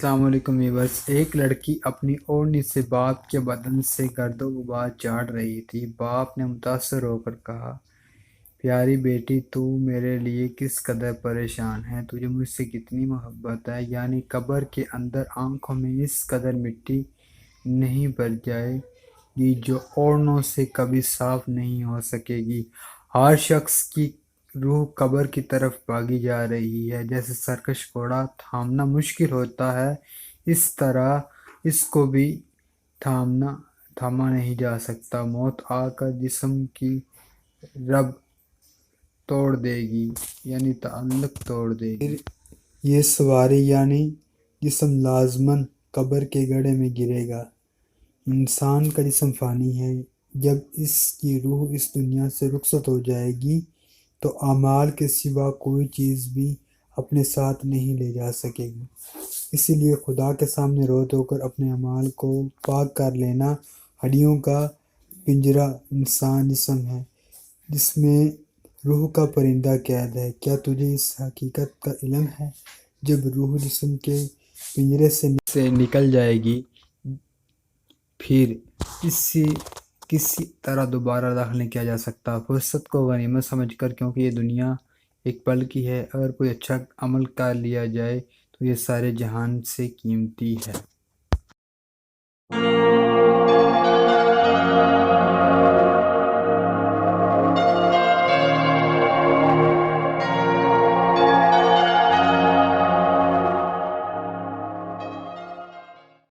السلام علیکم ویورز۔ ایک لڑکی اپنی اوڑھنی سے باپ کے بدن سے گرد و غبار جھاڑ رہی تھی۔ باپ نے متاثر ہو کر کہا، پیاری بیٹی، تو میرے لیے کس قدر پریشان ہے، تجھے مجھ سے کتنی محبت ہے، یعنی قبر کے اندر آنکھوں میں اس قدر مٹی نہیں بھر جائے گی جو اوڑھنوں سے کبھی صاف نہیں ہو سکے گی۔ ہر شخص کی روح قبر کی طرف بھاگی جا رہی ہے۔ جیسے سرکش گھوڑا تھامنا مشکل ہوتا ہے، اس طرح اس کو بھی تھاما نہیں جا سکتا۔ موت آ کر جسم کی رب توڑ دے گی، یعنی تعلق توڑ دے گی۔ پھر یہ سواری یعنی جسم لازماً قبر کے گڑھے میں گرے گا۔ انسان کا جسم فانی ہے۔ جب اس کی روح اس دنیا سے رخصت ہو جائے گی تو اعمال کے سوا کوئی چیز بھی اپنے ساتھ نہیں لے جا سکے گی۔ اسی لیے خدا کے سامنے رو دھو کر اپنے اعمال کو پاک کر لینا۔ ہڈیوں کا پنجرہ انسان جسم ہے جس میں روح کا پرندہ قید ہے۔ کیا تجھے اس حقیقت کا علم ہے؟ جب روح جسم کے پنجرے سے نکل جائے گی، پھر کسی طرح دوبارہ داخل نہیں کیا جا سکتا۔ فرصت کو غنیمت سمجھ کر، کیونکہ یہ دنیا ایک پل کی ہے، اگر کوئی اچھا عمل کر لیا جائے تو یہ سارے جہان سے قیمتی ہے۔